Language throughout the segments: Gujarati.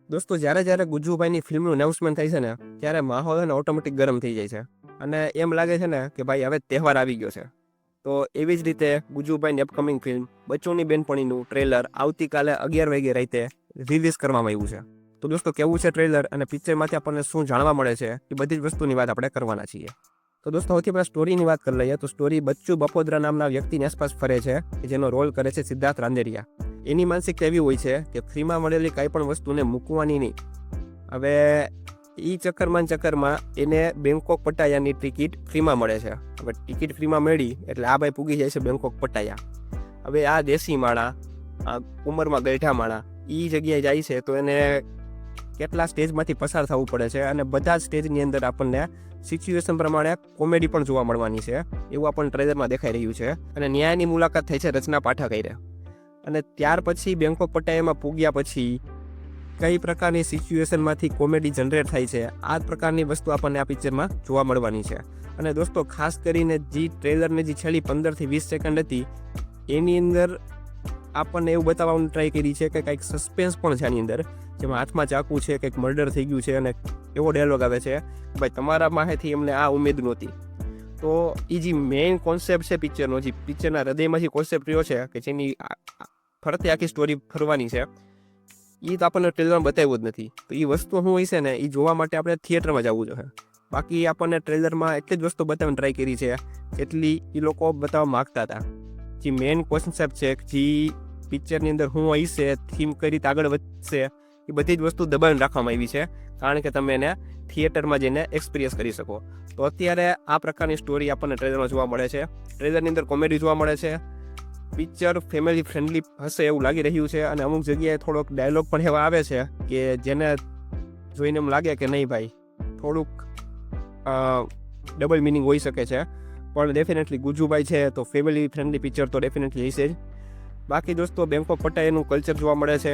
દોસ્તો જ્યારે જ્યારે ગુજ્જુભાઈની ફિલ્મનું અનાઉન્સમેન્ટ થાય છે ને ત્યારે માહોલ છે ને ઓટોમેટિક ગરમ થઈ જાય છે અને એમ લાગે છે ને કે ભાઈ હવે તહેવાર આવી ગયો છે. તો એવી જ રીતે ગુજ્જુભાઈની અપકમિંગ ફિલ્મ બચ્ચોની બેનપણીનું ટ્રેલર આવતીકાલે 11 વાગે રાતે રિલીઝ કરવામાં આવ્યું છે. તો દોસ્તો કેવું છે ટ્રેલર અને પિક્ચરમાંથી આપણને શું જાણવા મળે છે એ બધી જ વસ્તુની વાત આપણે કરવાના છીએ. તો દોસ્તો સૌથી પહેલાં સ્ટોરીની વાત કરી લઈએ તો સ્ટોરી બચ્ચુ બપોદરા નામના વ્યક્તિની આસપાસ ફરે છે કે જેનો રોલ કરે છે સિદ્ધાર્થ રાંદેરિયા. એની માનસિકતા એવી હોય છે કે ફ્રીમાં મળેલી કાંઈ પણ વસ્તુને મૂકવાની નહીં. હવે એ ચક્કરમાં એને બેંકોક પટાયાની ટિકિટ ફ્રીમાં મળે છે. હવે ટિકિટ ફ્રીમાં મળી એટલે આ ભાઈ પૂગી જાય છે બેંકોક પટાયા. હવે આ દેશી માણા, આ ઉંમરમાં ગઈઢા માણા એ જગ્યાએ જાય છે તો એને કેટલા સ્ટેજમાંથી પસાર થવું પડે છે અને બધા જ સ્ટેજની અંદર આપણને સિચ્યુએશન પ્રમાણે કોમેડી પણ જોવા મળવાની છે એવું આપણને ટ્રેલરમાં દેખાઈ રહ્યું છે. અને ન્યાયની મુલાકાત થઈ છે રચના પાઠક હારે. અને ત્યાર પછી બેંકોક પટાયામાં પૂગ્યા પછી કઈ પ્રકારની સિચ્યુએશનમાંથી કોમેડી જનરેટ થાય છે આ જ પ્રકારની વસ્તુ આપણને આ પિક્ચરમાં જોવા મળવાની છે. અને દોસ્તો ખાસ કરીને જે ટ્રેલરની જે છેલ્લી 15 થી 20 સેકન્ડ હતી એની અંદર આપણને એવું બતાવવાનું ટ્રાય કરી છે કે કંઈક સસ્પેન્સ પણ છે આની અંદર, જેમાં હાથમાં ચાકુ છે, કંઈક મર્ડર થઈ ગયું છે અને એવો ડાયલોગ આવે છે ભાઈ તમારા માહેથી અમને આ ઉમેદ નહોતી. તો એ જે મેઇન કોન્સેપ્ટ છે પિક્ચરનો, જે પિક્ચરના હૃદયમાંથી કોન્સેપ્ટ રહ્યો છે કે જેની ફરતે આખી સ્ટોરી ફરવાની છે એ તો આપણને ટ્રેલરમાં બતાવ્યું જ નથી. તો એ વસ્તુ શું હોય છે ને એ જોવા માટે આપણે થિયેટરમાં જવું જોઈએ. બાકી આપણને ટ્રેલરમાં એટલી જ વસ્તુ બતાવવાની ટ્રાય કરી છે જેટલી એ લોકો બતાવવા માગતા હતા. જે મેઇન કોન્સેપ્ટ છે, જે પિક્ચરની અંદર શું હોય છે, થીમ કઈ રીતે આગળ વધશે એ બધી જ વસ્તુ દબાવીને રાખવામાં આવી છે કારણ કે તમે એને થિયેટરમાં જઈને એક્સપિરિયન્સ કરી શકો. તો અત્યારે આ પ્રકારની સ્ટોરી આપણને ટ્રેલરમાં જોવા મળે છે. ટ્રેલરની અંદર કોમેડી જોવા મળે છે. પિક્ચર ફેમિલી ફ્રેન્ડલી હશે એવું લાગી રહ્યું છે અને અમુક જગ્યાએ થોડોક ડાયલોગ પણ એવા આવે છે કે જેને જોઈને એમ લાગે કે નહીં ભાઈ થોડુંક ડબલ મિનિંગ હોઈ શકે છે. પણ ડેફિનેટલી ગુજ્જુભાઈ છે તો ફેમિલી ફ્રેન્ડલી પિક્ચર તો ડેફિનેટલી હશે જ. બાકી દોસ્તો બેંકોક પટાયાનું કલ્ચર જોવા મળે છે,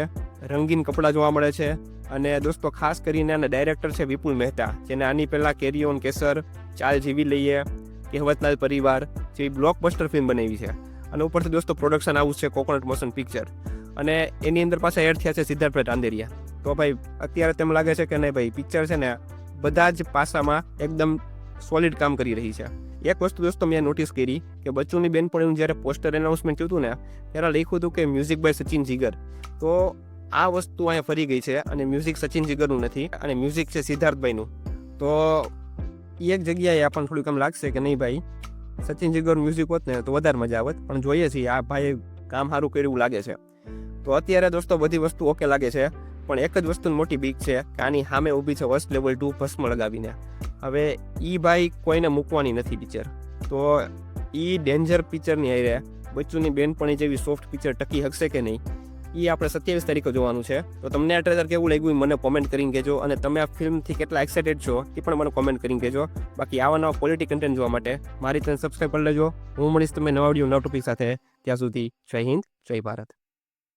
રંગીન કપડાં જોવા મળે છે અને દોસ્તો ખાસ કરીને આના ડાયરેક્ટર છે વિપુલ મહેતા, જેને આની પહેલાં કેરી ઓન કેસર, ચાલ જીવી લઈએ, કહેવતલાલ પરિવાર જેવી બ્લોકબસ્ટર ફિલ્મ બનાવી છે. અને ઉપરથી દોસ્તો પ્રોડક્શન હાઉસ છે કોકોનટ મોશન પિક્ચર અને એની અંદર પાછા એડ થયા છે સિદ્ધાર્થ રાંદેરિયા. તો ભાઈ અત્યારે તેમ લાગે છે કે નહીં ભાઈ પિક્ચર છે ને બધા જ પાસામાં એકદમ સોલિડ કામ કરી રહી છે. એક વસ્તુ દોસ્તો મેં નોટિસ કરી કે બચ્ચુની બેનપણીનું જ્યારે પોસ્ટર એનાઉન્સમેન્ટ થયું હતું ને ત્યારે લખ્યું હતું કે મ્યુઝિક બાય સચિન જીગર. તો આ વસ્તુ અહીંયા ફરી ગઈ છે અને મ્યુઝિક સચિન જીગરનું નથી અને મ્યુઝિક છે સિદ્ધાર્થભાઈનું. તો એક જગ્યાએ આપણને થોડુંક એમ લાગશે કે નહીં ભાઈ સચિન જીગરનું મ્યુઝિક હોત ને તો વધારે મજા આવત, પણ જોઈએ છીએ આ ભાઈ કામ સારું કર્યું એવું લાગે છે. તો અત્યારે દોસ્તો બધી વસ્તુ ઓકે લાગે છે પણ એક જ વસ્તુની મોટી બીક છે કે આની સામે ઊભી છે વસ્ટ લેવલ 2 ભસ્મ લગાવીને. હવે એ ભાઈ કોઈને મૂકવાની નથી પિક્ચર. તો એ ડેન્જર પિક્ચરની હારે બચ્ચુની બેનપણી જેવી સોફ્ટ પિક્ચર ટકી શકશે કે નહીં એ આપણે 27 તારીખે જોવાનું છે. તો તમને આ ટ્રેલર કેવું લાગ્યું મને કોમેન્ટ કરીને કહેજો અને તમે આ ફિલ્મથી કેટલા એક્સાઇટેડ છો એ પણ મને કોમેન્ટ કરીને કહેજો. બાકી આવા નવા ક્વોલિટી કન્ટેન્ટ જોવા માટે મારી ચેનલ સબસ્ક્રાઈબ કરી લેજો. હું મળીશ તમે નવા વિડીયો નવા ટોપિક સાથે. ત્યાં સુધી જય હિન્દ, જય ભારત.